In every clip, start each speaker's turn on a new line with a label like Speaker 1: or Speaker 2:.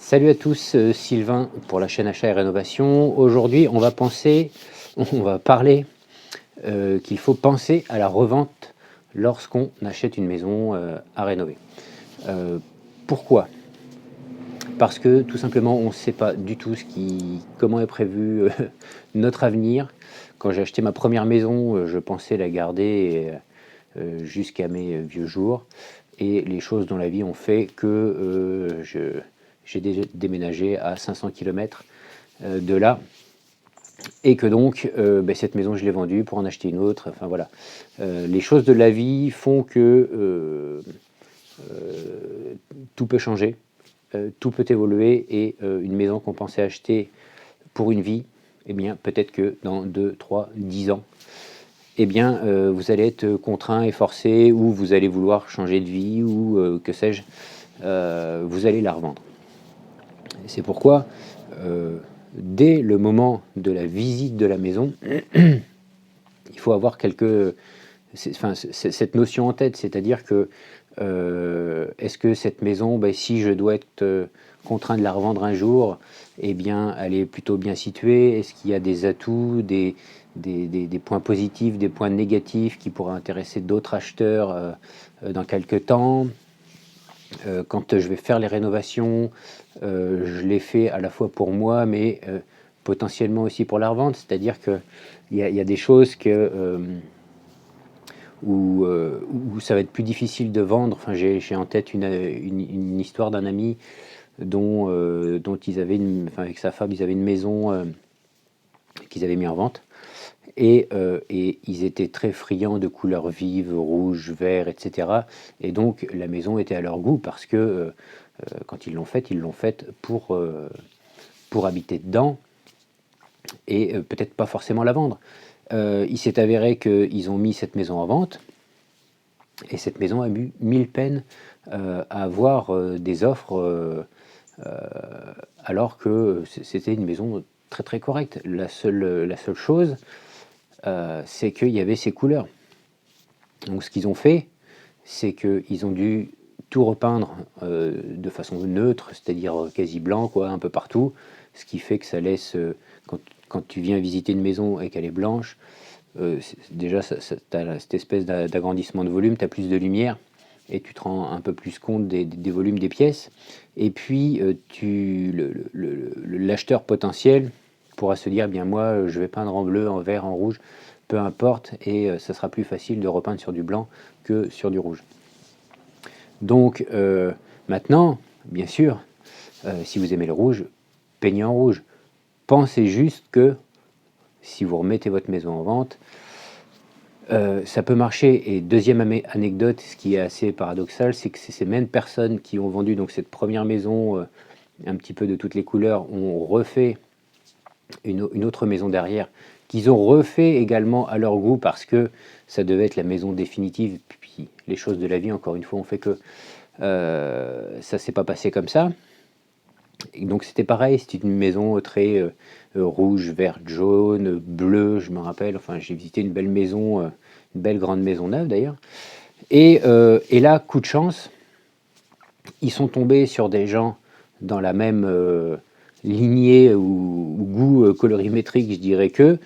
Speaker 1: Salut à tous, Sylvain pour la chaîne Achat et Rénovation. Aujourd'hui, on va parler qu'il faut penser à la revente lorsqu'on achète une maison à rénover. Euh, Pourquoi? Parce que tout simplement, on ne sait pas du tout comment est prévu notre avenir. Quand j'ai acheté ma première maison, je pensais la garder jusqu'à mes vieux jours. Et les choses dans la vie ont fait que j'ai déménagé à 500 km de là, et que donc cette maison je l'ai vendue pour en acheter une autre. Enfin voilà, les choses de la vie font que tout peut changer, tout peut évoluer, et une maison qu'on pensait acheter pour une vie, eh bien peut-être que dans 2, 3, 10 ans, eh bien vous allez être contraint et forcé, ou vous allez vouloir changer de vie, ou que sais-je, vous allez la revendre. C'est pourquoi, dès le moment de la visite de la maison, il faut avoir cette notion en tête, c'est-à-dire que est-ce que cette maison, si je dois être contraint de la revendre un jour, eh bien, elle est plutôt bien située? Est-ce qu'il y a des atouts, des points positifs, des points négatifs qui pourraient intéresser d'autres acheteurs dans quelques temps? Quand je vais faire les rénovations, je les fais à la fois pour moi, mais potentiellement aussi pour la revente. C'est-à-dire qu'il y a des choses où ça va être plus difficile de vendre. Enfin, j'ai en tête une histoire d'un ami dont avec sa femme, ils avaient une maison qu'ils avaient mis en vente. Et ils étaient très friands de couleurs vives, rouge, vert, etc. Et donc la maison était à leur goût, parce que quand ils l'ont faite pour habiter dedans, et peut-être pas forcément la vendre. Il s'est avéré qu'ils ont mis cette maison en vente, et cette maison a eu 1000 peines à avoir des offres, alors que c'était une maison très très correcte. La seule chose, c'est qu'il y avait ces couleurs. Donc ce qu'ils ont fait, c'est qu'ils ont dû tout repeindre de façon neutre, c'est-à-dire quasi blanc, quoi, un peu partout, ce qui fait que ça laisse, quand tu viens visiter une maison et qu'elle est blanche, déjà tu as cette espèce d'agrandissement de volume, tu as plus de lumière, et tu te rends un peu plus compte des volumes des pièces. Et puis l'acheteur potentiel pourra se dire, bien moi je vais peindre en bleu, en vert, en rouge, peu importe, et ça sera plus facile de repeindre sur du blanc que sur du rouge. Donc maintenant, bien sûr, si vous aimez le rouge, peignez en rouge. Pensez juste que si vous remettez votre maison en vente, ça peut marcher. Et deuxième anecdote, ce qui est assez paradoxal, c'est que ces mêmes personnes qui ont vendu donc cette première maison un petit peu de toutes les couleurs ont refait une autre maison derrière, qu'ils ont refait également à leur goût, parce que ça devait être la maison définitive. Puis les choses de la vie, encore une fois, ont fait que ça s'est pas passé comme ça. Et donc c'était pareil, c'était une maison très rouge, vert, jaune, bleu, je me rappelle. Enfin, j'ai visité une belle maison, une belle grande maison neuve d'ailleurs. Et là, coup de chance, ils sont tombés sur des gens dans la même lignée ou goût colorimétrique, je dirais, que.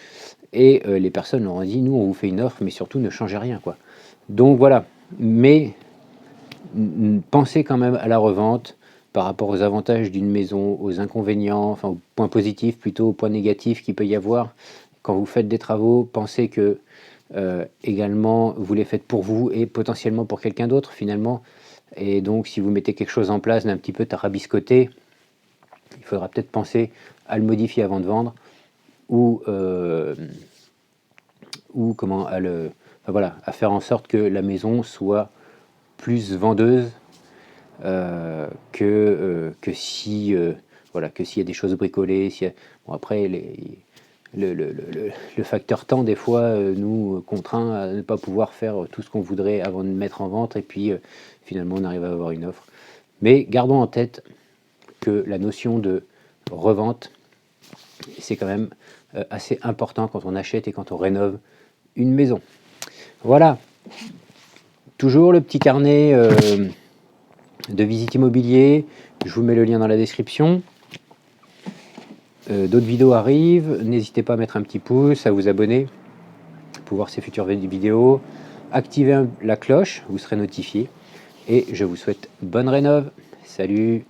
Speaker 1: Et les personnes leur ont dit, nous on vous fait une offre, mais surtout ne changez rien, quoi. Donc voilà, mais pensez quand même à la revente par rapport aux avantages d'une maison, aux inconvénients, enfin aux points positifs plutôt, aux points négatifs qu'il peut y avoir. Quand vous faites des travaux, pensez que également vous les faites pour vous et potentiellement pour quelqu'un d'autre finalement. Et donc si vous mettez quelque chose en place d'un petit peu tarabiscoté, il faudra peut-être penser à le modifier avant de vendre, ou comment enfin voilà, à faire en sorte que la maison soit plus vendeuse que si voilà, que s'il y a des choses bricolées. Bon, après le facteur temps des fois nous contraint à ne pas pouvoir faire tout ce qu'on voudrait avant de mettre en vente, et puis finalement on arrive à avoir une offre. Mais gardons en tête que la notion de revente, c'est quand même assez important quand on achète et quand on rénove une maison. Voilà, toujours le petit carnet de visite immobilier, Je vous mets le lien dans la description. D'autres vidéos arrivent, n'hésitez pas à mettre un petit pouce, à vous abonner pour voir ces futures vidéos. Activez la cloche, vous serez notifié. Et je vous souhaite bonne rénov'. Salut!